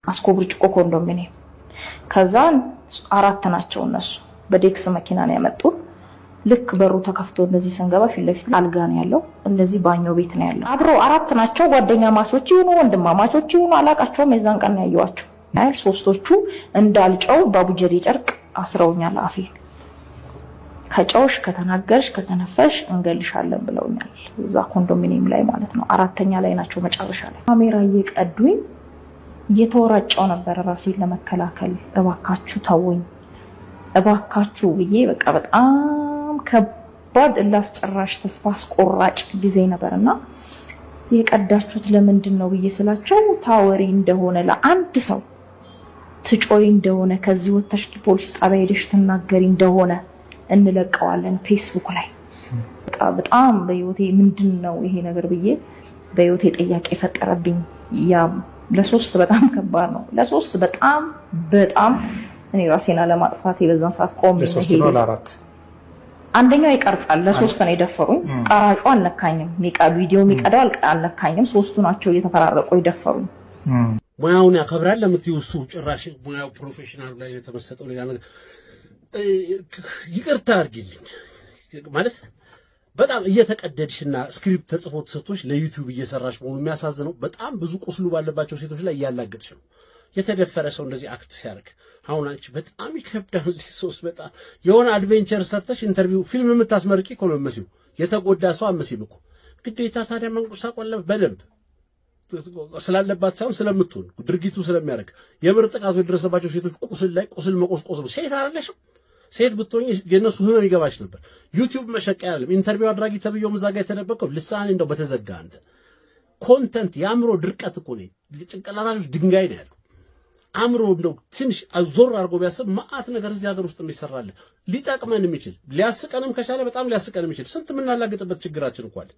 አስኮብርጭቆ ኮንዶሚኒየም ከዛን አራት ናቸው እነሱ በዴክስ መኪና ነው ያመጡት ልክ በሩ ተከፍቶ እንደዚህ ሰንገባ ፊት ለፊት አልጋ ነው ያለው እንደዚህ ባኞ ቤት ነው ያለው አብሮ አራት ናቸው ጓደኛ ማቾች ይሁኑ ወንድማማቾች ይሁኑ አላቃቸውም የዛን ቀን ያዩዋቸው አይል ሶስቶቹ እንዳልጨው ባቡጀሪ ጨርቅ አስረውኛል አፌ ከጨውሽ ከተናገርሽ ከተነፈሽ እንገልሻለን ብለውኛል እዛ ኮንዶሚኒየም ላይ ማለት ነው አራተኛ ላይ ናቸው መጨረሻ ላይ ካሜራ እየቀዱኝ እየተወራጨው ነበር ራሴን ለመከላከል እባካችሁ ተወኝ እባካችሁ ብዬ በቃ በጣም ከባድ ላስጨራሽ ተስፋ አስቆራጭ ጊዜ ነበርና የቀዳችሁት ለምንድን ነው ብዬ ስላቸው ታወሪ እንደሆነ ለአንድ ሰው ትጮይ እንደሆነ ከዚህ ወተሽ ፖሊስ ጣቢያ ሄደሽ ተናገሪ እንደሆነ እንለቀዋለን ፌስቡክ ላይ በጣም በህይወቴ ምንድነው ይሄ ነገር ብዬ በህይወቴ ጥያቄ ፈጠረብኝ ያ ለሶስት በጣም ከባድ ነው ለሶስት በጣም እኔ ራሴን አለማጥፋት የበዛን ሰዓት ቆም ለሶስት ነው ለአራት አንደኛው ይቀርጻል ለሶስት ነው የደፈሩኝ ቀራጩ አልነካኝም ቪዲዮ የሚቀዳው አልነካኝም ሶስቱ ናቸው እየተፈራረቁ ይደፈሩኝ ሙያውን ያከብራል ለምትዩሱ ጭራሽ ሙያው ፕሮፌሽናል ላይ የተመሰጠው ሌላ ነገር ይቅርታ አድርጊልኝ ማለት በጣም እየተቀደድሽና ስክሪፕት ተጽፎ ተሰጥቶሽ ለዩቲዩብ እየሰራሽ መሆኑ የሚያሳዝነው በጣም ብዙ ቁስሉ ባለባቸው ሴቶች ላይ ያላገጥሽ ነው የተደፈረ ሰው እንደዚህ አክት ሲያርክ አሁን አንቺ በጣም ይከብዳል ሶስት በጣም የሆነ አድቬንቸር ሰርተሽ ኢንተርቪው ፊልም የምታስመርቂ እኮ ነው መስዩ የተጎዳ ሰው አመስይም እኮ ግዴታ ታዲያ መንቁሳቆል በደንብ ስላለባት ሳይሆን ስለምትሆን ድርጊቱ ስለሚያረክ የምር ጥቃቱ የደረሰባቸው ሴቶች ቁስል ላይ ቁስል መቆስቆስ ነው ሴት አይደለሽም ሴት ብትሆኚ የነሱ ህመም ይገባሽ ነበር ዩቲዩብ መሸቀያ አይደለም ኢንተርቪው አድራጊ ተብየው መዛጋ የተደበቀው ልሳን እንደው በተዘጋ አንተ ኮንተንት ያምሮ ድርቀት እኮ ነው ጭንቅላታችሁ ድንጋይ ነው ያለው አምሮ እንደው ትንሽ አዞር አርጎ ቢያስብ ማአት ነገር እዚህ ሀገር ውስጥ የሚሰራል ሊጠቅመን የሚችል ሊያስቀንም ከቻለ በጣም ሊያስቀንም የሚችል ስንት ምናላገጥበት ችግራችን እንኳን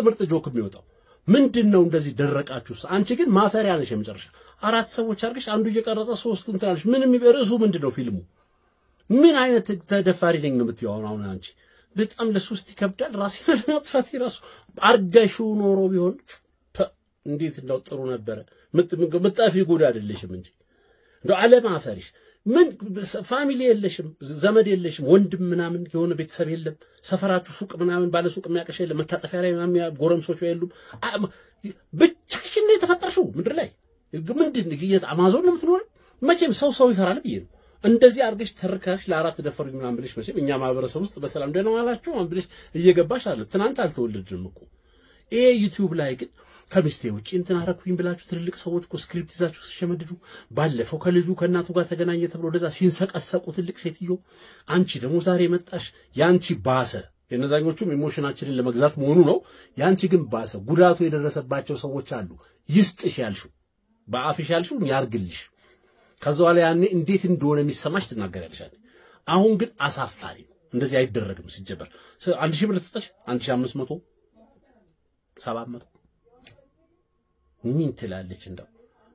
ምርጥ ጆክ የሚወጣው ምንድነው እንደዚህ ደረቃችሁስ አንቺ ግን ማፈሪያ ነሽ የመጨረሻ አራት ሰዎች አርገሽ አንዱ እየቀረጸ ሶስቱን ትላለሽ ምንም ይበርሱ ምንድነው ፊልሙ ምን አይነት ተደፋሪ ነኝ ነው የምትይው አሁን አንቺ በጣም ለሶስት ይከብዳል ራስን ለማጥፋት ይራሱ አርጋሹ ኖሮ ቢሆን እንዴት እንደው ጥሩ ነበር ምጣፊ ጉድ አይደለሽም እንጂ እንደው ዓለም አፈሪሽ ምን ፋሚሊ የለሽም ዘመድ የለሽም ወንድም ምናምን የሆነ ቤተሰብ የለም ሰፈራችሁ ሱቅ ምናምን ባለ ሱቅ የሚያቀሽ የለም መታጠፊያ ላይ ምናምን ጎረምሶች የሉም ብቻሽን ነው የተፈጠርሽው ምድር ላይ ምንድን አማዞን ነው የምትኖር መቼም ሰው ይፈራል ብዬ ነው እንደዚህ አርገሽ ተርካሽ ለአራት ደፈሩኝ ምናምን ብለሽ መቼም እኛ ማህበረሰብ ውስጥ በሰላም ደህና ዋላችሁ ምናምን ብለሽ እየገባሽ አለ ትናንት አልተወለድንም እኮ ይሄ ዩቲዩብ ላይ ግን ከሚስቴ ውጪ እንትን አረኩኝ ብላችሁ ትልልቅ ሰዎች እኮ ስክሪፕት ይዛችሁ ሲሸመድዱ ባለፈው ከልጁ ከእናቱ ጋር ተገናኘ ተብሎ ወደዛ ሲንሰቀሰቁ ትልቅ ሴትዮ አንቺ ደግሞ ዛሬ መጣሽ ያንቺ ባሰ የነዛኞቹም ኢሞሽናችንን ለመግዛት መሆኑ ነው ያንቺ ግን ባሰ ጉዳቱ የደረሰባቸው ሰዎች አሉ ይስጥሽ ያልሹ በአፍሽ ያልሹ ያርግልሽ ከዛው ላይ ያኔ እንዴት እንደሆነ የሚሰማሽ ትናገራለሽ አሁን ግን አሳፋሪ እንደዚህ አይደረግም ሲጀበር 1000 ብር ተጠሽ 1500 700 ምን ትላለች እንደው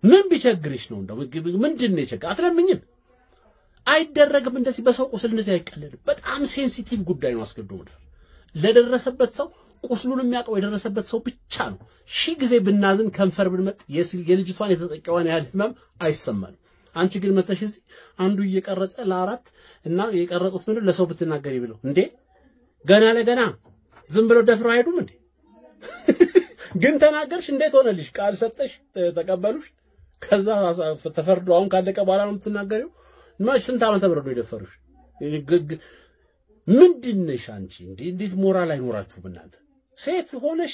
ምን ቢቸግርሽ ነው እንደው ምንድነው የቸገረ አትለምኝም አይደረግም እንደዚህ በሰው ቁስል እንደዚህ አይቀለልም በጣም ሴንሲቲቭ ጉዳይ ነው አስገዶ መድፈር ለደረሰበት ሰው ቁስሉን የሚያቀው የደረሰበት ሰው ብቻ ነው ሺ ጊዜ ብናዝን ከንፈር ብንመጥ የልጅቷን የተጠቀዋን ያህል ህመም አይሰማንም አንቺ ግን መተሽ እዚህ አንዱ እየቀረጸ ለአራት እና የቀረጹት ምን ለሰው ብትናገሪ ብለው እንዴ ገና ለገና ዝም ብለው ደፍረው አይሄዱም እንዴ ግን ተናገርሽ እንዴት ሆነልሽ ቃል ሰጠሽ ተቀበሉሽ ከዛ ተፈርዶ አሁን ካለቀ በኋላ ነው የምትናገሪው ማሽ ስንት ዓመት ተብረዶ ይደፈሩሽ ምንድነሽ አንቺ እንዴት ሞራል አይኖራችሁ በእናንተ ሴት ሆነሽ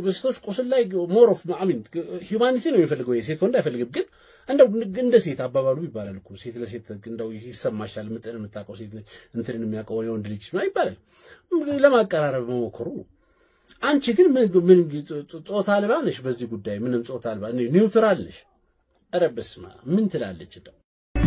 በስቶች ቁስል ላይ ሞሮፍ አሚን ሂዩማኒቲ ነው የሚፈልገው የሴት ወንድ አይፈልግም ግን እንደው እንደ ሴት አባባሉ ይባላል እኮ ሴት ለሴት እንደው ይሰማሻል ምጥን የምታቀው ሴት ነች እንትንን የሚያቀው የወንድ ልጅ ነው ይባላል ለማቀራረብ መሞከሩ አንቺ ግን ምን ጾታ አልባ ነሽ በዚህ ጉዳይ ምንም ጾታ አልባ ኒውትራል ነሽ ኧረ በስመ አብ ምን ትላለች እንደው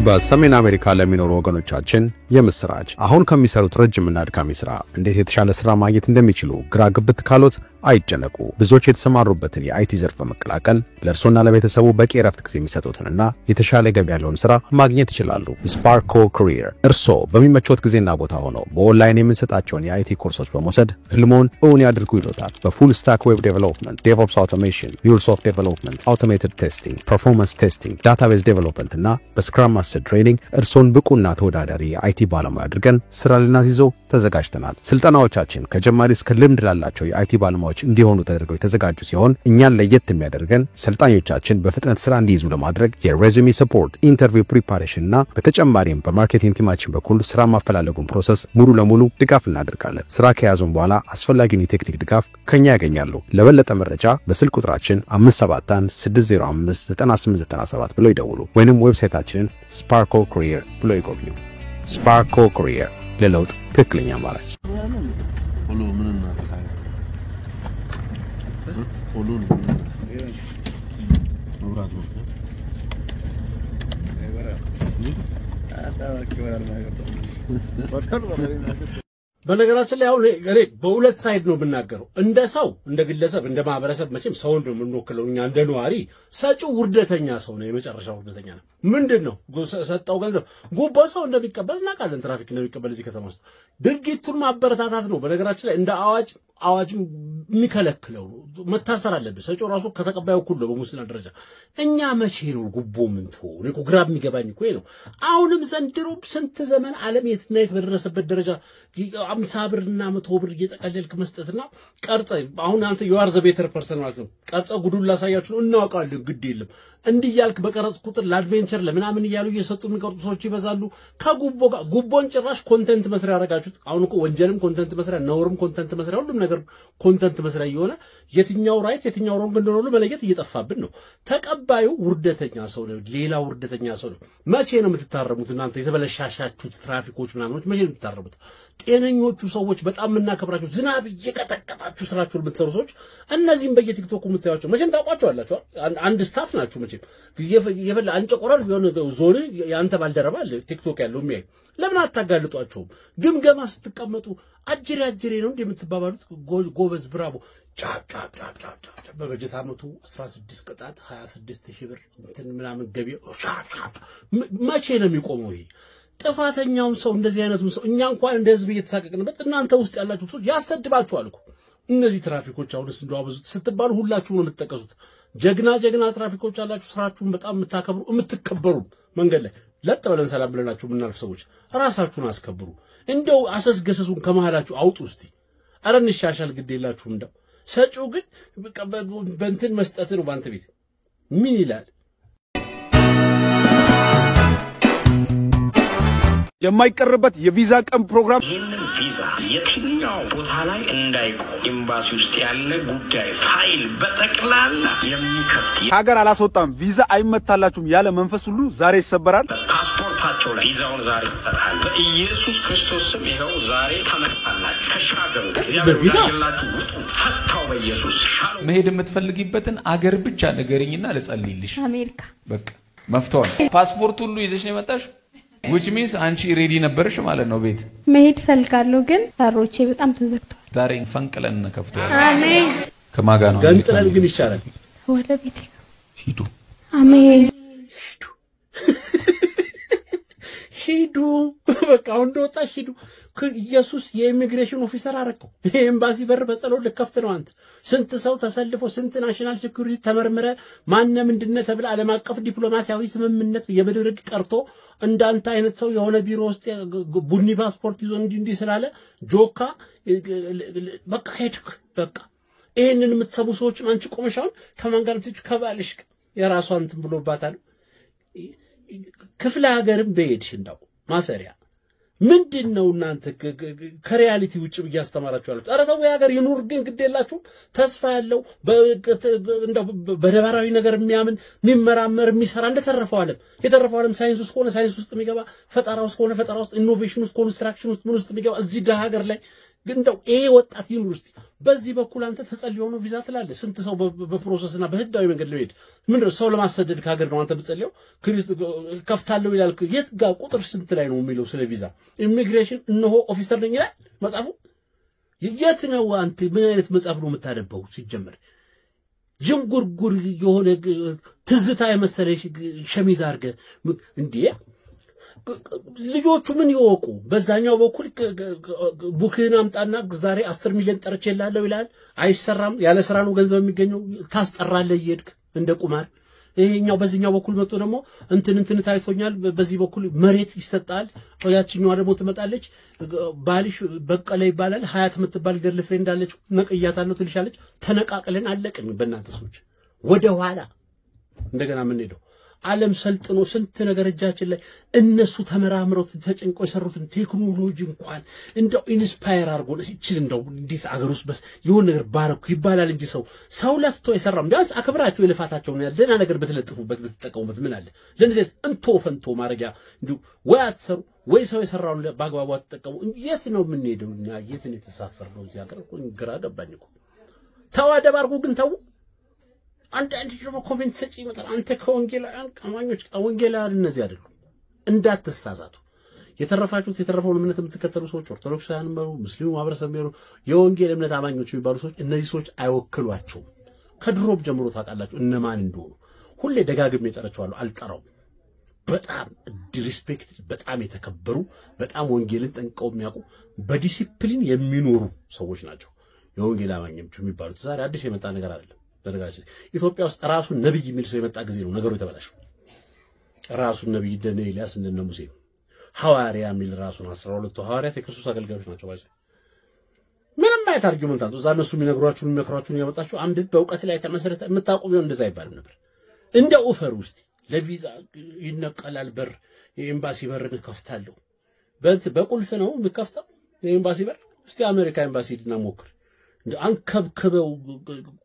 በሰሜን አሜሪካ ለሚኖሩ ወገኖቻችን የምስራች አሁን ከሚሰሩት ረጅምና አድካሚ ስራ እንዴት የተሻለ ስራ ማግኘት እንደሚችሉ ግራ ግብት ካሎት አይጨነቁ። ብዙዎች የተሰማሩበትን የአይቲ ዘርፍ መቀላቀል ለእርሶና ለቤተሰቡ በቂ ረፍት ጊዜ የሚሰጡትንና የተሻለ ገቢ ያለውን ስራ ማግኘት ይችላሉ። ስፓርኮ ካሪየር እርሶ በሚመቾት ጊዜና ቦታ ሆነው በኦንላይን የምንሰጣቸውን የአይቲ ኮርሶች በመውሰድ ህልሞን እውን ያድርጉ ይሎታል። በፉል ስታክ ዌብ ዴቨሎፕመንት፣ ዴቭኦፕስ አውቶሜሽን፣ MuleSoft ዴቨሎፕመንት፣ አውቶሜትድ ቴስቲንግ፣ ፐርፎርማንስ ቴስቲንግ፣ ዳታቤዝ ዴቨሎፕመንት እና በስክራም ማስተር ትሬኒንግ እርሶን ብቁና ተወዳዳሪ የአይቲ ባለሙያ አድርገን ስራ ልናስይዘው ተዘጋጅተናል። ስልጠናዎቻችን ከጀማሪ እስከ ልምድ ላላቸው የአይቲ ባለሙያዎች እንዲሆኑ ተደርገው የተዘጋጁ ሲሆን እኛን ለየት የሚያደርገን ሰልጣኞቻችን በፍጥነት ስራ እንዲይዙ ለማድረግ የሬዚዩሜ ሰፖርት፣ ኢንተርቪው ፕሪፓሬሽን እና በተጨማሪም በማርኬቲንግ ቲማችን በኩል ስራ ማፈላለጉን ፕሮሰስ ሙሉ ለሙሉ ድጋፍ እናደርጋለን። ስራ ከያዙን በኋላ አስፈላጊውን የቴክኒክ ድጋፍ ከኛ ያገኛሉ። ለበለጠ መረጃ በስልክ ቁጥራችን 571-605-9897 ብለው ይደውሉ ወይንም ዌብሳይታችንን ስፓርኮ ካሪየር ብለው ይጎብኙ። ስፓርኮ ካሪየር ለለውጥ ትክክለኛ አማራጭ። በነገራችን ላይ አሁን እኔ በሁለት ሳይድ ነው ብናገረው። እንደ ሰው እንደ ግለሰብ እንደ ማህበረሰብ መቼም ሰው ነው የምንወክለው እኛ እንደ ነዋሪ ሰጪው ውርደተኛ ሰው ነው፣ የመጨረሻው ውርደተኛ ነው። ምንድነው ሰጣው ገንዘብ ጉቦ ሰው እንደሚቀበል እናውቃለን፣ ትራፊክ እንደሚቀበል እዚህ ከተማ ውስጥ ድርጊቱን ማበረታታት ነው። በነገራችን ላይ እንደ አዋጅ የሚከለክለው ነው፣ መታሰር አለበት። ሰጪው ራሱ ከተቀባዩ እኩል ነው በሙስና ደረጃ። እኛ መቼ ነው ጉቦ ምን ተው ነው ግራ የሚገባኝ እኮ ነው። አሁንም ዘንድሮ ስንት ዘመን ዓለም የትና የት በደረሰበት ደረጃ 50 ብርና 100 ብር እየጠቀለልክ መስጠትና ቀርጸ አሁን አንተ ዩአር ዘ ቤተር ፐርሰን ማለት ነው። ቀርጸ ጉዱን ላሳያችሁ ነው እናውቃለን፣ ግድ የለም እንዲህ ያልክ በቀረጽ ቁጥር ለአድቬንቸር ለምናምን እያሉ እየሰጡ የሚቀርጹ ሰዎች ይበዛሉ። ከጉቦ ጋር ጉቦን ጭራሽ ኮንተንት መስሪያ ያረጋችሁት። አሁን እኮ ወንጀልም ኮንተንት መስሪያ፣ ነውርም ኮንተንት መስሪያ፣ ሁሉም ነገር ኮንተንት መስሪያ እየሆነ የትኛው ራይት የትኛው ሮንግ እንደሆነ መለየት እየጠፋብን ነው። ተቀባዩ ውርደተኛ ሰው ነው፣ ሌላ ውርደተኛ ሰው ነው። መቼ ነው የምትታረሙት እናንተ የተበለሻሻችሁት ትራፊኮች ምናምኖች? መቼ ነው የምትታረሙት? ጤነኞቹ ሰዎች በጣም የምናከብራችሁ ዝናብ እየቀጠቀጣችሁ ስራችሁን የምትሰሩ ሰዎች እነዚህም በየቲክቶኩ የምታዩቸው መቼም ታውቋቸዋላችሁ። አንድ ስታፍ ናችሁ መቼም የፈለ አንጨቆረር ቢሆን ዞን ያንተ ባልደረባ ቲክቶክ ያለው የሚያይ ለምን አታጋልጧቸውም? ግምገማ ስትቀመጡ አጅሬ ነው እንደምትባባሉት። ጎበዝ ብራቮ ጫፕ በበጀት አመቱ 16 ቅጣት 26000 ብር እንትን ምናምን ገቢ ጫፕ መቼ ነው የሚቆመው ይሄ? ጥፋተኛውን ሰው እንደዚህ አይነቱን ሰው እኛ እንኳን እንደ ህዝብ እየተሳቀቅንበት እናንተ ውስጥ ያላችሁ ሰዎች ያሰድባችኋል እኮ። እነዚህ ትራፊኮች አሁንስ እንደው አብዙት ስትባሉ ሁላችሁም ነው የምትጠቀሱት። ጀግና ትራፊኮች አላችሁ፣ ስራችሁን በጣም የምታከብሩ የምትከበሩ፣ መንገድ ላይ ለጥ ብለን ሰላም ብለናችሁ የምናልፍ ሰዎች ራሳችሁን አስከብሩ። እንደው አሰስገሰሱን ከመሃላችሁ አውጡ እስቲ። አረ እንሻሻል፣ ግድ የላችሁም። እንደው ሰጪው ግን በእንትን መስጠት ነው። ባንተ ቤት ምን ይላል? የማይቀርበት የቪዛ ቀን ፕሮግራም። ይህንን ቪዛ የትኛው ቦታ ላይ እንዳይቆም ኤምባሲ ውስጥ ያለ ጉዳይ ፋይል በጠቅላላ የሚከፍት ሀገር አላስወጣም ቪዛ አይመታላችሁም ያለ መንፈስ ሁሉ ዛሬ ይሰበራል። ፓስፖርታቸው ላይ ቪዛውን ዛሬ ይሰጣል። በኢየሱስ ክርስቶስ ስም ይኸው ዛሬ ተመታላችሁ። ተሻገሩ። እግዚአብሔር ያላችሁ ውጡ። ፈታው በኢየሱስ ሻሎ። መሄድ የምትፈልጊበትን አገር ብቻ ንገሪኝና ልጸልይልሽ። አሜሪካ በቃ መፍቷል። ፓስፖርት ሁሉ ይዘሽ ነው የመጣሽ? which means አንቺ ሬዲ ነበርሽ ማለት ነው። ቤት መሄድ ፈልጋለሁ ግን በሮቼ በጣም ተዘግተዋል። ዛሬ ፈንቅለን ከፍቷል። አሜን። ከማጋ ነው ገንጥለን ግን ይቻላል። ወደ ቤት ሂዱ። አሜን። ሂዱ በቃ እንደወጣሽ ሂዱ። ኢየሱስ የኢሚግሬሽን ኦፊሰር አረከው። ኤምባሲ በር በጸሎት ልከፍት ነው። አንተ ስንት ሰው ተሰልፎ ስንት ናሽናል ሴኩሪቲ ተመርምረ ማንነ ምንድነው ተብለ ዓለም አቀፍ ዲፕሎማሲያዊ ስምምነት የመድረግ ቀርቶ እንዳንተ አይነት ሰው የሆነ ቢሮ ውስጥ ቡኒ ፓስፖርት ይዞ እንዲህ ስላለ ጆካ በቃ ሄድክ። በቃ ይሄንን የምትሰቡ ሰዎች አንቺ ቆመሻውን ከማን ጋር ልትጭ ከባልሽ የራሷን እንትን ብሎባታል። ክፍለ ሀገርም በሄድሽ እንዳው ማፈሪያ ምንድነው እናንተ ከሪያሊቲ ውጭ በያስተማራችሁ ያሉት? ኧረ ተው የሀገር ይኑር ግን ግድ የላችሁ። ተስፋ ያለው እንደው በደባራዊ ነገር የሚያምን የሚመራመር የሚሰራ እንደተረፈው ዓለም የተረፈው ዓለም ሳይንስ ውስጥ ሆነ ሳይንስ ውስጥ የሚገባ ፈጠራ ውስጥ ሆነ ፈጠራ ውስጥ ኢኖቬሽን ውስጥ ኮንስትራክሽን ውስጥ ምን ውስጥ የሚገባ እዚህ ደሃ ሀገር ላይ ግን እንደው ይሄ ወጣት ዩኒቨርሲቲ በዚህ በኩል አንተ ተጸልዮ ነው ቪዛ ትላለህ። ስንት ሰው በፕሮሰስና በህጋዊ መንገድ ለሄድ ምንድነው ሰው ለማሰደድ ከሀገር ነው አንተ ብትጸልየው ከፍታለሁ ይላል። የት ጋር ቁጥር ስንት ላይ ነው የሚለው ስለ ቪዛ? ኢሚግሬሽን እነሆ ኦፊሰር ነኝ ይላል መጽሐፉ። የት ነው አንተ ምን አይነት መጽሐፍ ነው የምታነበው? ሲጀመር ጅንጉርጉር የሆነ ትዝታ የመሰለሽ ሸሚዝ አድርገህ እንዴ ልጆቹ ምን ይወቁ? በዛኛው በኩል ቡክህን አምጣና ዛሬ 10 ሚሊዮን ጠርቼልሃለሁ ይላል። አይሰራም። ያለ ስራ ነው ገንዘብ የሚገኘው። ታስጠራለህ እየሄድክ እንደ ቁማር። ይሄኛው በዚህኛው በኩል መጥቶ ደግሞ እንትን ታይቶኛል፣ በዚህ በኩል መሬት ይሰጣል። ያቺኛዋ ደግሞ ትመጣለች፣ ባልሽ በቀለ ይባላል። ሀያት የምትባል ገርል ፍሬንድ አለች፣ ነቅያታለሁ ትልሻለች። ተነቃቅለን አለቅን። በእናንተ ሰዎች ወደ ኋላ እንደገና ምን ሄደው ዓለም ሰልጥኖ ስንት ነገር እጃችን ላይ እነሱ ተመራምረው ተጨንቆ የሰሩትን ቴክኖሎጂ እንኳን እንደው ኢንስፓየር አድርጎ እቺን እንደው እንዴት አገር ውስጥ በስ የሆነ ነገር ባረኩ ይባላል እንጂ ሰው ለፍቶ የሰራም ዳንስ አክብራቸው የልፋታቸው ነው ያለና ነገር በተለጥፉበት በተጠቀሙበት ምን አለ ለነዚህ እንቶ ፈንቶ ማረጃ እንዲሁ ወይ አትሰሩ ወይ ሰው የሰራውን በአግባቡ አትጠቀሙ። የት ነው የምንሄደው? እኛ የት ነው የተሳፈርነው? እዚህ ሀገር እኮ ግራ ገባኝ እኮ። ተዋደብ አድርጎ ግን ተው አንድ ደግሞ ኮሜንት ሰጪ ይመጣል። አንተ ከወንጌላውያን ቀማኞች ወንጌላውያን እነዚህ አይደሉም። እንዳትሳሳቱ። የተረፈውን እምነት የምትከተሉ ሰዎች ኦርቶዶክሳውያን ነው፣ ሙስሊሙ ማህበረሰብ ነው፣ የወንጌል እምነት አማኞች የሚባሉ ሰዎች እነዚህ ሰዎች አይወክሏቸውም። ከድሮብ ጀምሮ ታውቃላችሁ እነማን እንደሆኑ። ሁሌ ደጋግሜ ጠራቸዋለሁ፣ አልጠራውም። በጣም ዲስፔክት በጣም የተከበሩ በጣም ወንጌልን ጠንቅቀው የሚያውቁ በዲሲፕሊን የሚኖሩ ሰዎች ናቸው የወንጌል አማኞች የሚባሉት። ዛሬ አዲስ የመጣ ነገር አይደለም። በነገራችን ኢትዮጵያ ውስጥ ራሱን ነብይ የሚል ሰው የመጣ ጊዜ ነው ነገሩ የተበላሸው። ራሱን ነብይ እንደነ ኤልያስ እንደነ ሙሴ ሐዋርያ የሚል ራሱን 12 ሐዋርያት የክርስቶስ አገልጋዮች ናቸው ማለት ምንም አይነት አርጊውመንት አንተ እነሱ የሚነግሯችሁን የሚመክሯችሁን ያመጣችሁ አንድ በእውቀት ላይ ተመሰረተ የምታውቁ ቢሆን እንደዛ አይባልም ነበር። እንደ ኦፈር ውስጥ ለቪዛ ይነቀላል በር የኤምባሲ በርን ከፍታለሁ በቁልፍ ነው የምከፍተው የኤምባሲ በር። እስቲ አሜሪካ ኤምባሲ ሄድና ሞክር። እንደ አንከብከበው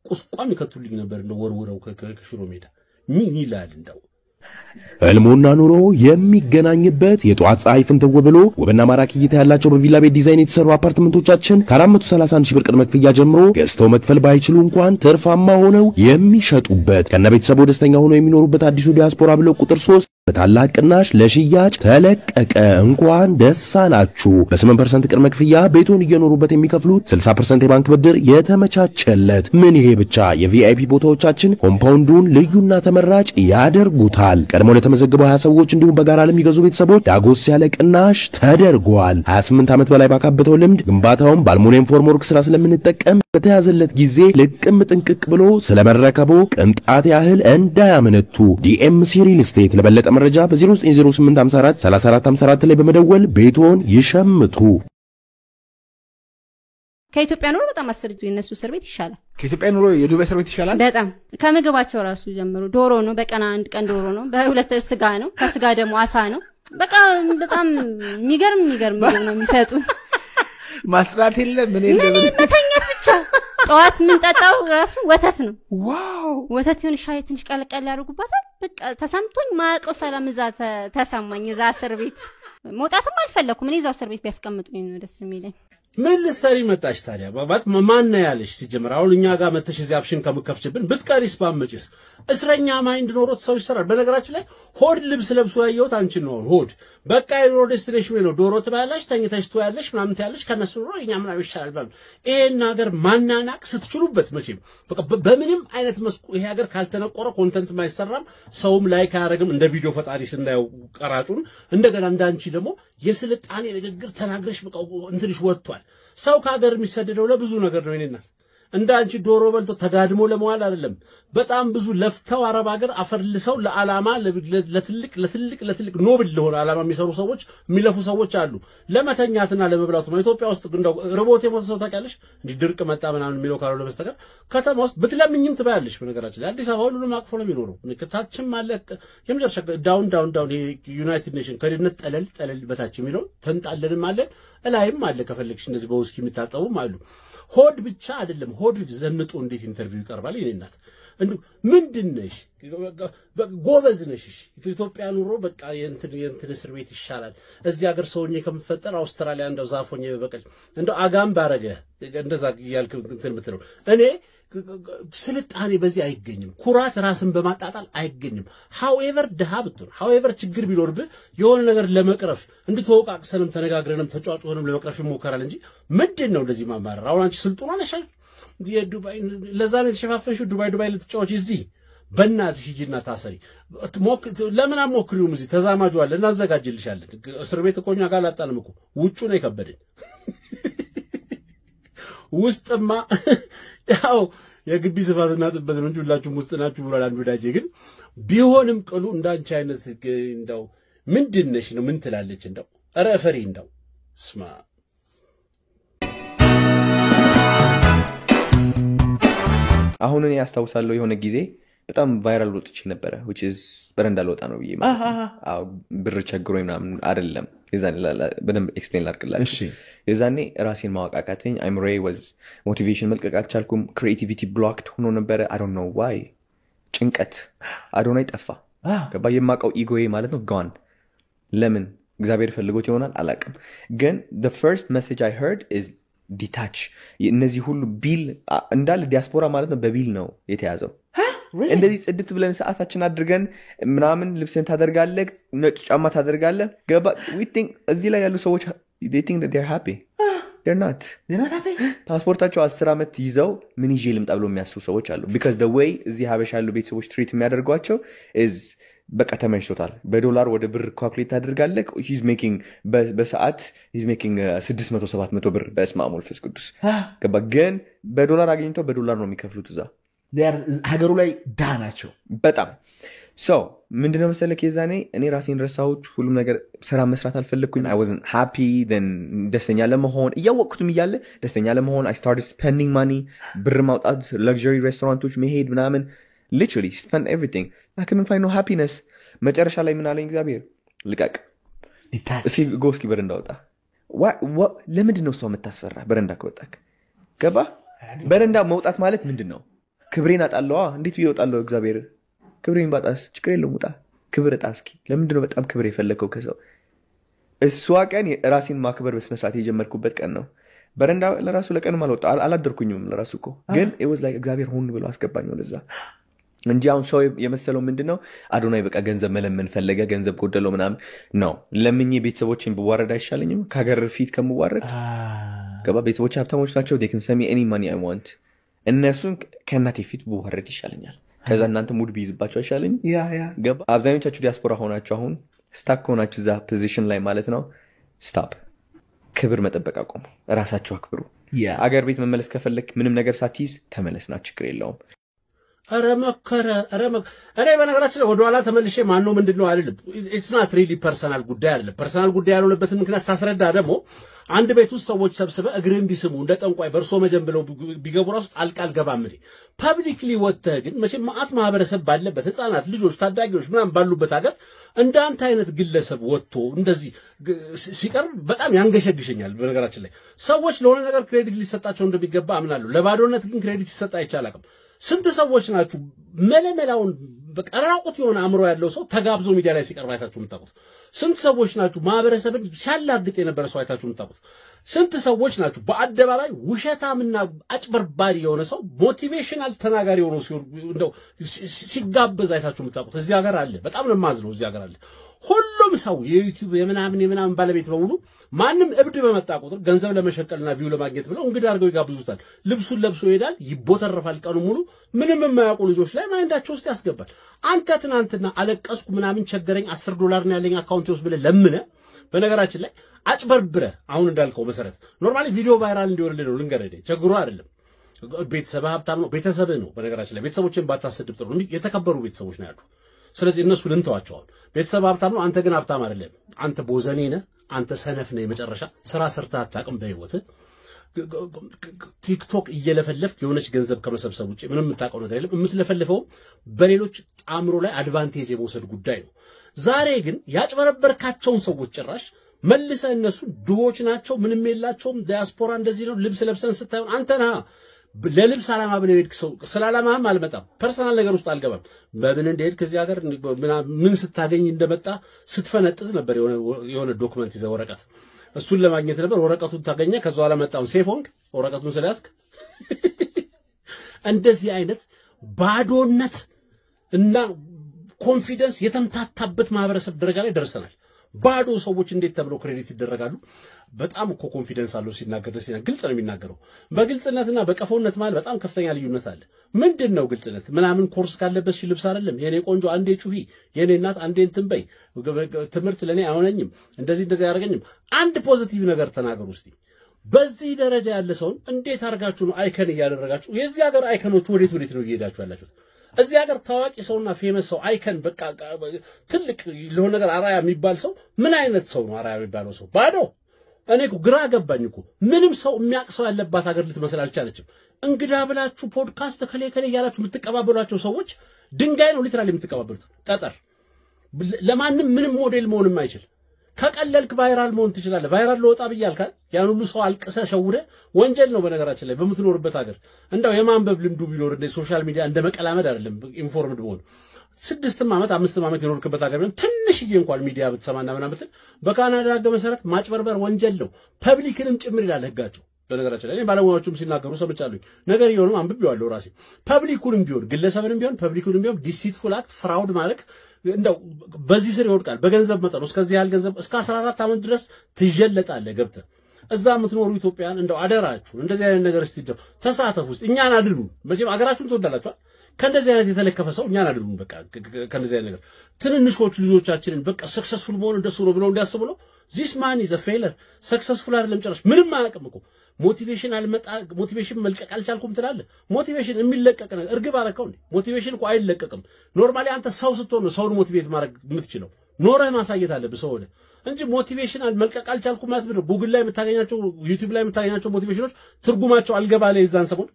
ቁስቋም ይከቱልኝ ነበር እንደ ወርውረው ከሽሮ ሜዳ ምን ይላል እንደው ህልሙና ኑሮ የሚገናኝበት የጧት ፀሐይ ፍንትው ብሎ ውብና ማራኪ እይታ ያላቸው በቪላ ቤት ዲዛይን የተሰሩ አፓርትመንቶቻችን ከ431 ሺህ ብር ቅድመ ክፍያ ጀምሮ ገዝተው መክፈል ባይችሉ እንኳን ትርፋማ ሆነው የሚሸጡበት ከነቤተሰቡ ደስተኛ ሆነው የሚኖሩበት አዲሱ ዲያስፖራ ብለው ቁጥር 3 በታላቅ ቅናሽ ለሽያጭ ተለቀቀ። እንኳን ደስ አላችሁ። በ8% ቅድመ ክፍያ ቤቱን እየኖሩበት የሚከፍሉት 60% የባንክ ብድር የተመቻቸለት። ምን ይሄ ብቻ! የቪአይፒ ቦታዎቻችን ኮምፓውንዱን ልዩና ተመራጭ ያደርጉታል። ቀድሞ ለተመዘገቡ 20 ሰዎች እንዲሁም በጋራ ለሚገዙ ቤተሰቦች ዳጎስ ያለ ቅናሽ ተደርጓል። 28 ዓመት በላይ ባካበተው ልምድ ግንባታውን በአልሙኒየም ፎርምወርክ ስራ ስለምንጠቀም በተያዘለት ጊዜ ልቅም ጥንቅቅ ብሎ ስለመረከቦ ቅንጣት ያህል እንዳያመነቱ። ዲኤምሲ ሪል ስቴት ለበለጠ መረጃ በ090854 3454 ላይ በመደወል ቤቶን ይሸምቱ። ከኢትዮጵያ ኑሮ በጣም አስርጁ የነሱ እስር ቤት ይሻላል። ከኢትዮጵያ ኑሮ የዱባይ እስር ቤት ይሻላል በጣም። ከምግባቸው ራሱ ጀምሮ ዶሮ ነው፣ በቀን አንድ ቀን ዶሮ ነው፣ በሁለት ስጋ ነው፣ ከስጋ ደግሞ አሳ ነው። በቃ በጣም የሚገርም ምግብ ነው የሚሰጡ። ማስራት የለም ምን መተኛት ብቻ። ጠዋት ምን ጠጣው ራሱ ወተት ነው። ዋው ወተት ይሁን ሻይ ትንሽ ቀለቀል ያደርጉባታል። በቃ ተሰምቶኝ ማቀው ሰላም እዛ ተሰማኝ። እዛ እስር ቤት መውጣትም አልፈለኩም። እኔ እዛው እስር ቤት ቢያስቀምጡኝ ነው ደስ የሚለኝ። ምን ልትሰሪ መጣሽ ታዲያ? ባባት ማን ያለሽ? ሲጀምር አሁን እኛ ጋር መተሽ እዚህ አፍሽን ከምከፍችብን ብትቀሪስ ባመጪስ? እስረኛ ማይንድ ኖሮት ሰው ይሰራል። በነገራችን ላይ ሆድ ልብስ ለብሶ ያየሁት አንቺን ነው። ሆድ በቃ የሮ ዴስቲኔሽን ነው። ዶሮ ትባያለሽ፣ ተኝተሽ ትያለሽ፣ ምናምን ትያለሽ። ከነሱ ነው እኛ ምናምን ይሻላል ባል። ይሄን ሀገር ማናናቅ ስትችሉበት መቼም በቃ በምንም አይነት መስኩ ይሄ ሀገር ካልተነቆረ ኮንተንት ማይሰራም፣ ሰውም ላይክ አያረግም። እንደ ቪዲዮ ፈጣሪ ስናየው ቀራጩን እንደገና እንዳንቺ ደግሞ የስልጣኔ ንግግር ተናግረሽ በቃ እንትንሽ ወጥቷል። ሰው ከሀገር የሚሰደደው ለብዙ ነገር ነው። እኔና እንዳንቺ ዶሮ በልቶ ተጋድሞ ለመዋል አይደለም። በጣም ብዙ ለፍተው አረብ ሀገር አፈርልሰው ለዓላማ ለትልቅ ኖብል ለሆነ ዓላማ የሚሰሩ ሰዎች የሚለፉ ሰዎች አሉ። ለመተኛትና ለመብላቱ ነው። ኢትዮጵያ ውስጥ እንደው ርቦት የሞተ ሰው ታውቂያለሽ? እንዲህ ድርቅ መጣ ምናምን የሚለው ካልሆነ በስተቀር ከተማ ውስጥ ብትለምኝም ትበያለሽ። በነገራችን ላይ አዲስ አበባ ሁሉንም አቅፎ ነው የሚኖረው። ከታችም አለ የመጨረሻ ዳውን ዩናይትድ ኔሽን ከድህነት ጠለል በታች የሚለው ተንጣለንም አለን እላይም አለ። ከፈለግሽ እንደዚህ በውስኪ የሚታጠቡም አሉ። ሆድ ብቻ አይደለም ሆድ ዘንጦ እንዴት ኢንተርቪው ይቀርባል? የኔ እናት እንዱ ምንድነሽ ጎበዝ ነሽ ኢትዮጵያ ኑሮ በቃ የእንትን እስር ቤት ይሻላል እዚህ ሀገር ሰውኝ ከምፈጠር አውስትራሊያ እንደው ዛፎኝ በበቀል እንደው አጋም ባረገ እንደዛ ያልክ እንትን ምትለው እኔ ስልጣኔ በዚህ አይገኝም ኩራት ራስን በማጣጣል አይገኝም however ደሃብቱን however ችግር ቢኖርብህ የሆነ ነገር ለመቅረፍ እንድትወቃቅሰንም ተነጋግረንም ተጫጫሆንም ለመቅረፍ ይሞከራል እንጂ ምንድነው እንደዚህ ማማረር አሁን አንቺ ስልጡና ነሽ የዱባይ ለዛ ነው ተሸፋፈንሽ ዱባይ ልትጫወች እዚህ በእናትሽ ሂጂና ታሰሪ ለምን አሞክሪውም እዚህ ተዛማጁ አለ እናዘጋጅልሻለን እስር ቤት እኮኛ ጋር አላጣንም እኮ ውጩ ነው የከበደን ውስጥማ ያው የግቢ ስፋትና ጥበት ነው እንጂ ሁላችሁም ውስጥ ናችሁ ብሏል አንዱ ዳጄ ግን ቢሆንም ቅሉ እንዳንቺ አይነት እንደው ምንድነሽ ነው ምን ትላለች እንደው ኧረ ፈሪ እንደው ስማ አሁን እኔ ያስታውሳለሁ የሆነ ጊዜ በጣም ቫይራል ወጥቼ ነበር which is በረንዳ ለወጣ ነው ብዬ ማለት አው ብር ቸግሮኝ ምናምን አይደለም የዛኔ በደንብ ኤክስፕሌን ላድርግላችሁ እሺ የዛኔ ራሴን ማወቃቃተኝ አይምሮዬ was motivation መልቀቅ አልቻልኩም creativity blocked ሆኖ ነበር I don't know why ጭንቀት አዶናይ ጠፋ ገባ የማቀው ኢጎዬ ማለት ነው gone ለምን እግዚአብሔር ፈልጎት ይሆናል አላቅም ግን the first message I heard is detach እነዚህ ሁሉ ቢል እንዳለ ዲያስፖራ ማለት ነው በቢል ነው የተያዘው እንደዚህ ጽድት ብለን ሰዓታችን አድርገን ምናምን ልብስን ታደርጋለህ ነጭ ጫማ ታደርጋለህ ገባ we think እዚህ ላይ ያሉ ሰዎች they think that they're happy they're not happy ፓስፖርታቸው 10 አመት ይዘው ምን ይዤ ልምጣ ብለው የሚያስቡ ሰዎች አሉ because the way እዚህ ሀበሻ ያሉ ቤተሰቦች ትሪት የሚያደርጓቸው is በቃ ተመችቶታል በዶላር ወደ ብር ካልኩሌት ታደርጋለህ he's making በሰዓት he's making 600 700 ብር በስማሙል ፍስ ቅዱስ ገባ ግን በዶላር አግኝተው በዶላር ነው የሚከፍሉት እዛ ሀገሩ ላይ ዳናቸው በጣም so ምንድነው መሰለህ የዛኔ እኔ ራሴን ረሳሁት ሁሉም ነገር ስራ መስራት አልፈለኩኝ I wasn't happy then ደስተኛ ለመሆን እያወቅኩትም እያለ ደስተኛ ለመሆን I started spending money ብር ማውጣት luxury restaurants መሄድ ምናምን literally spend everything I couldn't find no happiness መጨረሻ ላይ ምን አለኝ እግዚአብሔር ልቀቅ እስኪ ጎስኪ በረንዳ ወጣ ለምንድነው ሰው የምታስፈራ በረንዳ ከወጣክ ገባ በረንዳ መውጣት ማለት ምንድነው ክብሬን አጣለዋ እንዴት ይወጣለው እግዚአብሔር ክብሬን ባጣስ ችግር የለውም ወጣ ክብር ጣስኪ ለምንድነው በጣም ክብር የፈለከው ከሰው እሷ ቀን ራሴን ማክበር በስነ ስርዓት የጀመርኩበት ቀን ነው በረንዳ ለራሱ ለቀን ማልወጣ አላደርኩኝም ለራሱ እኮ ግን it was like እግዚአብሔር ሆን ብሎ አስገባኝ ወደዛ እንጂ አሁን ሰው የመሰለው ምንድነው አዶናይ በቃ ገንዘብ መለመን ፈለገ ገንዘብ ጎደለው ምናምን ነው ለምኜ ቤተሰቦችን በዋረድ አይሻለኝም ካገር ፊት ከመዋረድ ገባ ቤተሰቦች ሀብታሞች ናቸው they can send me any money I want እነሱን ከናቴ ፊት በዋረድ ይሻለኛል ከዛ እናንተ ሙድ ቢይዝባቸው አይሻለኝ ገባ አብዛኞቻችሁ ዲያስፖራ ሆናችሁ አሁን ስታክ ሆናችሁ ዛ ፖዚሽን ላይ ማለት ነው ስቶፕ ክብር መጠበቅ አቆሙ ራሳችሁ አክብሩ አገር ቤት መመለስ ከፈለክ ምንም ነገር ሳትይዝ ተመለስና ችግር የለውም አረ በነገራችን ወደ ኋላ ተመልሼ ማን ነው ምንድነው አይደለም it's not really personal ጉዳይ አይደለም personal ጉዳይ ያልሆነበት ምክንያት ሳስረዳ ደግሞ አንድ ቤት ውስጥ ሰዎች ሰብስበ እግርን ቢስሙ እንደ ጠንቋይ በርሶ መጀንብለው ቢገቡ ራሱ ጣልቃል ገባም እንዴ ፐብሊክሊ ወጥተህ ግን መቼም ማአት ማህበረሰብ ባለበት ህፃናት ልጆች ታዳጊዎች ምናምን ባሉበት ሀገር እንዳንተ አይነት ግለሰብ ወጥቶ እንደዚህ ሲቀርብ በጣም ያንገሸግሸኛል በነገራችን ላይ ሰዎች ለሆነ ነገር ክሬዲት ሊሰጣቸው እንደሚገባ አምናለሁ ለባዶነት ግን ክሬዲት ይሰጣ አይቻልም ስንት ሰዎች ናችሁ መለመላውን በቀራቁት የሆነ አምሮ ያለው ሰው ተጋብዞ ሚዲያ ላይ ሲቀርብ አይታችሁ ምታቁት ስንት ሰዎች ናችሁ ማህበረሰብን ሲያላግጥ የነበረ ሰው አይታችሁ ምታቁት ስንት ሰዎች ናችሁ በአደባባይ ውሸታምና አጭበርባሪ የሆነ ሰው ሞቲቬሽናል ተናጋሪ ሆኖ እንደው ሲጋበዝ አይታችሁ ምታቁት እዚህ ሀገር አለ በጣም ነው ማዝነው እዚህ ሀገር አለ ሁሉም ሰው የዩቲዩብ የምናምን ባለቤት በሙሉ ማንም እብድ በመጣ ቁጥር ገንዘብ ለመሸቀልና ቪው ለማግኘት ብለው እንግዲህ አድርገው ይጋብዙታል ልብሱን ለብሶ ይሄዳል ይቦተረፋል ቀኑ ሙሉ ምንም የማያውቁ ልጆች ላይ ማይንዳቸው ውስጥ ያስገባል አንተ ትናንትና አለቀስኩ ምናምን ቸገረኝ $10 ነው ያለኝ አካውንቴ ውስጥ ብለ ለምነ በነገራችን ላይ አጭበርብረ አሁን እንዳልከው መሰረት ኖርማሊ ቪዲዮ ቫይራል እንዲወርልህ ነው ልንገርህ ቸግሮ አይደለም ቤተሰብ ሀብታም ነው ቤተሰብ ነው በነገራችን ላይ ቤተሰቦችን ባታሰድብ ጥሩ ነው የተከበሩ ቤተሰቦች ነው ያሉ ስለዚህ እነሱ ልንተዋቸው ቤተሰብ ሀብታም ነው አንተ ግን ሀብታም አይደለም አንተ ቦዘኔ ነህ አንተ ሰነፍ ነህ የመጨረሻ ስራ ሰርታ አታውቅም በህይወት ቲክቶክ እየለፈለፍክ የሆነች ገንዘብ ከመሰብሰብ ውጪ ምንም የምታውቀው ነገር የለም የምትለፈልፈው በሌሎች አእምሮ ላይ አድቫንቴጅ የመውሰድ ጉዳይ ነው ዛሬ ግን ያጭበረበርካቸውን ሰዎች ጭራሽ መልሰ እነሱ ድሆች ናቸው ምንም የላቸውም ዲያስፖራ እንደዚህ ነው ልብስ ለብሰን ስታዩን አንተና ለልብስ ዓላማ ብለው ሄድክ ሰው ስላላማህም አልመጣም ፐርሰናል ነገር ውስጥ አልገባም በምን እንደሄድክ እዚህ ሀገር ምን ስታገኝ እንደመጣ ስትፈነጥዝ ነበር የሆነ ዶክመንት ይዘህ ወረቀት እሱን ለማግኘት ነበር ወረቀቱን ታገኘ ከዛው አላመጣው ሴፎንክ ወረቀቱን ስለያዝክ እንደዚህ አይነት ባዶነት እና ኮንፊደንስ የተምታታበት ማህበረሰብ ደረጃ ላይ ደርሰናል ባዶ ሰዎች እንዴት ተብሎ ክሬዲት ይደረጋሉ በጣም እኮ ኮንፊደንስ አለው ሲናገር ደስ ይላል ግልጽ ነው የሚናገረው በግልጽነትና በቀፎነት ማለት በጣም ከፍተኛ ልዩነት አለ ምንድነው ግልጽነት ምናምን ኮርስ ካለበት ልብስ አይደለም የኔ ቆንጆ አንዴ ጩሂ የኔ እናት አንዴ እንትን በይ ትምርት ለኔ አይሆነኝም እንደዚህ ያደርገኝም አንድ ፖዚቲቭ ነገር ተናገሩ እስቲ በዚህ ደረጃ ያለ ሰው እንዴት አርጋችሁ ነው አይከን ያደረጋችሁ የዚህ ሀገር አይከኖች ወዴት ነው እየሄዳችሁ ያላችሁት እዚህ ሀገር ታዋቂ ሰውና ፌመስ ሰው አይከን በቃ ትልቅ ለሆነ ነገር አራያ የሚባል ሰው ምን አይነት ሰው ነው አራያ የሚባለው ሰው ባዶ እኔ እኮ ግራ ገባኝ እኮ ምንም ሰው የሚያቅሰው ያለባት ሀገር ልትመስል አልቻለችም እንግዳ ብላችሁ ፖድካስት ከሌ ያላችሁ የምትቀባበሏቸው ሰዎች ድንጋይ ነው ሊትራሊ የምትቀባበሉት ጠጠር ለማንም ምንም ሞዴል መሆንም አይችል ከቀለልክ ቫይራል መሆን ትችላለህ ቫይራል ለወጣ ብያልካል ያን ሁሉ ሰው አልቀሰ ሸውደ ወንጀል ነው በነገራችን ላይ በምትኖርበት ሀገር እንዳው የማንበብ ልምዱ ቢኖር እንደ ሶሻል ሚዲያ እንደ መቀላመድ አይደለም ኢንፎርምድ መሆን 6 ዓመት 5 ዓመት የኖርክበት ሀገር ነው ትንሽዬ እንኳን ሚዲያ ብትሰማና ምናምን በካናዳ ህግ መሰረት ማጭበርበር ወንጀል ነው ፐብሊክንም ጭምር ይላል ህጋቸው በነገራችን ላይ ባለሙያዎቹም ሲናገሩ ሰምቻለሁ ነገር ይሆንም አንብቤዋለሁ ራሴ ፐብሊኩንም ቢሆን ግለሰብንም ቢሆን ፐብሊኩንም ቢሆን ዲሲትፉል አክት ፍራውድ ማድረግ እንደው በዚህ ስር ይወድቃል በገንዘብ መጠን እስከዚህ ያህል ገንዘብ እስከ 14 ዓመት ድረስ ትጀለጣለህ ገብተህ እዛ የምትኖሩ ኢትዮጵያን እንደው አደራችሁ እንደዚህ አይነት ነገር እስቲ ተሳተፉ ውስጥ እኛን አድሉ መቼም አገራችሁን ትወዳላችሁ ከእንደዚህ አይነት የተለከፈ ሰው እኛን አድሉ በቃ ከእንደዚህ አይነት ነገር ትንንሾች ልጆቻችንን በቃ ሰክሰስፉል መሆን እንደሱ ነው ብለው እንዲያስቡ ነው this man is a failure ሰክሰስፉል አይደለም ጭራሽ ምንም አያውቅም እኮ ሞቲቬሽን መልቀቅ አልቻልኩም ትላለህ ሞቲቬሽን የሚለቀቅ ነገር እርግብ አረከው እንዴ ሞቲቬሽን እኮ አይለቀቅም ኖርማሊ አንተ ሰው ስትሆን ነው ሰውን ሞቲቬት ማድረግ የምትችለው ኖረህ ማሳየት አለብህ ሰው ወደ እንጂ ሞቲቬሽን መልቀቅ አልቻልኩም ማለት ነው ጉግል ላይ የምታገኛቸው ዩቲዩብ ላይ የምታገኛቸው ሞቲቬሽኖች ትርጉማቸው አልገባ ላይ እዛን ሰሞን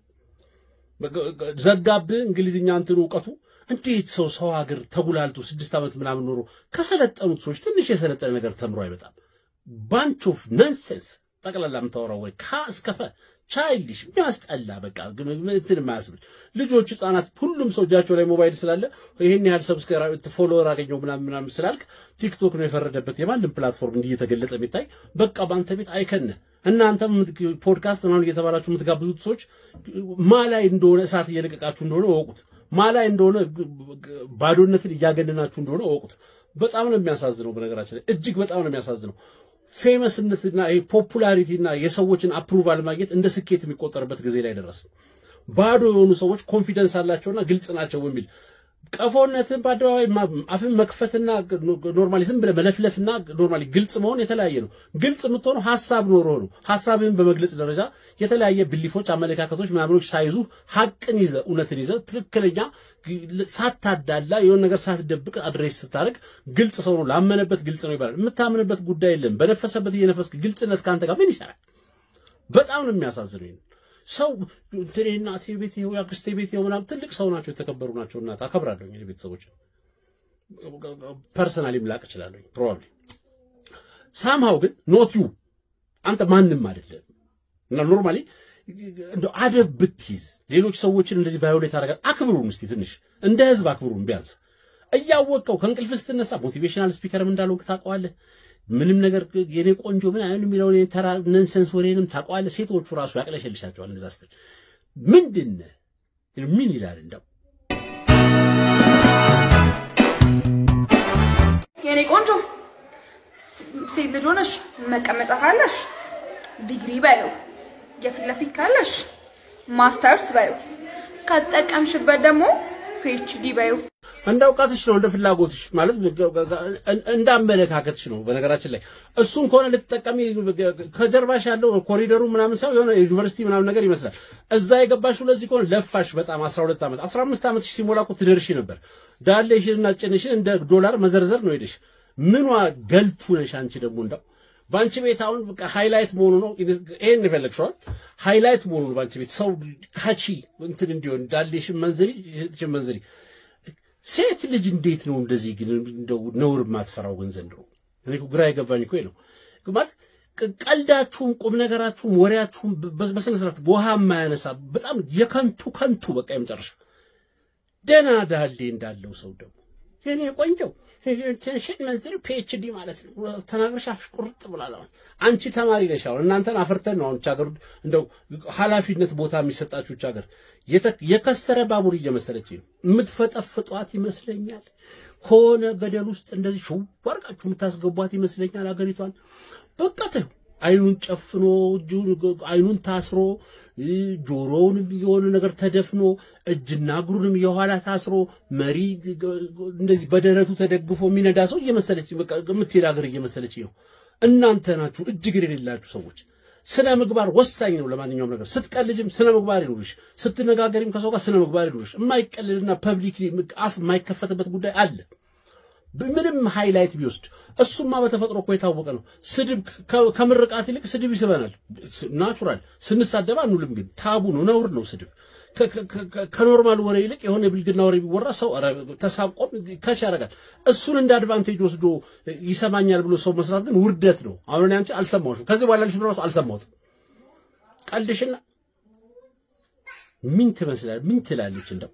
ዘጋብ እንግሊዝኛ እንትን ዕውቀቱ እንዴት ሰው ሀገር ተጉላልቶ 6 ዓመት ምናምን ኖሮ ከሰለጠኑት ሰዎች ትንሽ የሰለጠነ ነገር ተምሮ አይመጣም ባንች ኦፍ ነንሰንስ ጠቅላላ የምታወራው ወይ ካስከፈ ቻይልዲሽ የሚያስጠላ በቃ እንትን የማያስብል ልጆች ህፃናት ሁሉም ሰው እጃቸው ላይ ሞባይል ስላለ ይሄን ያህል ሰብስክራይብ ፎሎወር አገኘው ምናምን ስላልክ ቲክቶክ ነው የፈረደበት የማንም ፕላትፎርም እየተገለጠ የሚታይ በቃ ባንተ ቤት አይከነ እናንተም ፖድካስት ነው እየተባላችሁ የምትጋብዙት ሰዎች ማላይ እንደሆነ እሳት እየለቀቃችሁ እንደሆነ ወቁት ማላይ እንደሆነ ባዶነትን እያገነናችሁ እንደሆነ ወቁት በጣም ነው የሚያሳዝነው በነገራችን ላይ እጅግ በጣም ነው የሚያሳዝነው ፌመስነትና ፖፑላሪቲና የሰዎችን አፕሩቫል ማግኘት እንደ ስኬት የሚቆጠርበት ጊዜ ላይ ደረስን ባዶ የሆኑ ሰዎች ኮንፊደንስ አላቸውና ግልጽ ናቸው በሚል ቀፎነትን በአደባባይ አፍን መክፈትና ኖርማሊዝም ብለ መለፍለፍና ኖርማሊ ግልጽ መሆን የተለያየ ነው ግልጽ የምትሆነው ሐሳብ ኖሮ ነው ሐሳብን በመግለጽ ደረጃ የተለያየ ብሊፎች አመለካከቶች ምናምኖች ሳይዙ ሐቅን ይዘ እውነትን ይዘ ትክክለኛ ሳታዳላ የሆነ ነገር ሳትደብቅ አድሬስ ስታደርግ ግልጽ ሰው ነው ላመነበት ግልጽ ነው ይባላል የምታምንበት ጉዳይ የለም በነፈሰበት እየነፈስክ ግልጽነት ካንተ ጋር ምን ይሰራል በጣም ነው የሚያሳዝነው ሰው እንትኔና ቤት ይሄው ያክስቴ ቤት ይሄው ምናምን ትልቅ ሰው ናቸው የተከበሩ ናቸው እና ታከብራለሁ እኔ ቤተሰቦች ፐርሰናሊ ምላቅ እችላለሁ ፕሮባብሊ ሳምሃው ግን ኖት ዩ አንተ ማንንም አይደለም እና ኖርማሊ እንደ አደብ ብትይዝ ሌሎች ሰዎችን እንደዚህ ቫዮሌት አደረጋ አክብሩን እስቲ ትንሽ እንደ ህዝብ አክብሩን ቢያንስ እያወቀው ከእንቅልፍ ስትነሳ ሞቲቬሽናል ስፒከርም እንዳለው ታውቀዋለህ ምንም ነገር የኔ ቆንጆ ምን አይሆንም የሚለው ተራ ነንሰንስ ወሬንም ታውቀዋለህ ሴቶቹ ራሱ ያቅለሽልሻቸዋል እንደዛ ስትል ምንድነው ምን ይላል እንደው የኔ ቆንጆ ሴት ልጅ ሆነሽ መቀመጫ ካለሽ ዲግሪ ባይው የፊት ለፊት ካለሽ ማስተርስ ባይው ከተጠቀምሽበት ደግሞ ፒኤችዲ ባይው እንዳውቃትሽ ነው እንደ ፍላጎትሽ ማለት እንዳመለካከትሽ ነው በነገራችን ላይ እሱን ኮነ ልትጠቀሚ ከጀርባሽ ያለው ኮሪደሩ ምናምን ሰው የሆነ ዩኒቨርሲቲ ምናምን ነገር ይመስላል እዛ የገባሽው ለዚህ ኮነ ለፋሽ በጣም 12 ዓመት 15 ዓመት ሲሞላኩ ትደርሺ ነበር ዳሌሽና ጭንሽን እንደ ዶላር መዘርዘር ነው ሄደሽ ምንዋ ገልቱ ነሽ አንቺ ደግሞ እንዳው ባንቺ ቤት አሁን በቃ ሃይላይት መሆኑ ነው ይሄን ይፈልክሻል ሃይላይት መሆኑ ነው ባንቺ ቤት ሰው ካቺ እንትን እንዲሆን ዳሌሽን መንዝሪ ሴት ልጅ እንዴት ነው እንደዚህ ግን እንደው ነውር ማትፈራው ግን ዘንድሮ እኔ ግራ ይገባኝ እኮ ነው ማለት ቀልዳችሁም ቁም ነገራችሁም ወሬያችሁም በስነ ስርዓት ውሃ የማያነሳ በጣም የከንቱ በቃ የመጨረሻ ደና ዳሌ እንዳለው ሰው ደግሞ የኔ ቆንጆ ቴንሽን ነዝር ፒኤችዲ ማለት ነው ተናግረሽ አፍሽ ቁርጥ ብላላ አንቺ ተማሪ ነሽ አሁን እናንተን አፈርተን ነው አንቺ ሀገር እንደው ኃላፊነት ቦታ የሚሰጣችሁ ሀገር የከሰረ ባቡር እየመሰለች ነው የምትፈጠፍጧት ይመስለኛል ሆነ ገደል ውስጥ እንደዚህ ሹ ወርቃችሁ የምታስገቧት ይመስለኛል ሀገሪቷን በቃ ተው አይኑን ጨፍኖ አይኑን ታስሮ ጆሮውን የሆነ ነገር ተደፍኖ እጅና እግሩንም የኋላ ታስሮ መሪ እንደዚህ በደረቱ ተደግፎ የሚነዳ ሰው እየመሰለች በቃ የምትሄድ ሀገር እየመሰለች ነው እናንተ ናችሁ እጅግር የሌላችሁ ሰዎች ስነ ምግባር ወሳኝ ነው ለማንኛውም ነገር ስትቀልጅም ስነ ምግባር ይኑርሽ ስትነጋገሪም ከሰው ጋር ስነ ምግባር ይኑርሽ የማይቀልልና ፐብሊክሊ አፍ የማይከፈትበት ጉዳይ አለ በምንም ሃይላይት ቢወስድ እሱማ በተፈጥሮ እኮ የታወቀ ነው ስድብ ከምርቃት ይልቅ ስድብ ይስበናል ናቹራል ስንሳደባ አንውልም ግን ታቡ ነው ነውር ነው ስድብ ከኖርማል ወሬ ይልቅ የሆነ ብልግና ወሬ ቢወራ ሰው ተሳቆም ከቻ ያረጋል እሱን እንደ አድቫንቴጅ ወስዶ ይሰማኛል ብሎ ሰው መስራት ግን ውርደት ነው አሁን አንቺ አልሰማሁሽም ከዚህ በኋላ ልጅ ራሱ አልሰማሁትም ቀልድሽና ምን ትመስላለች እንደው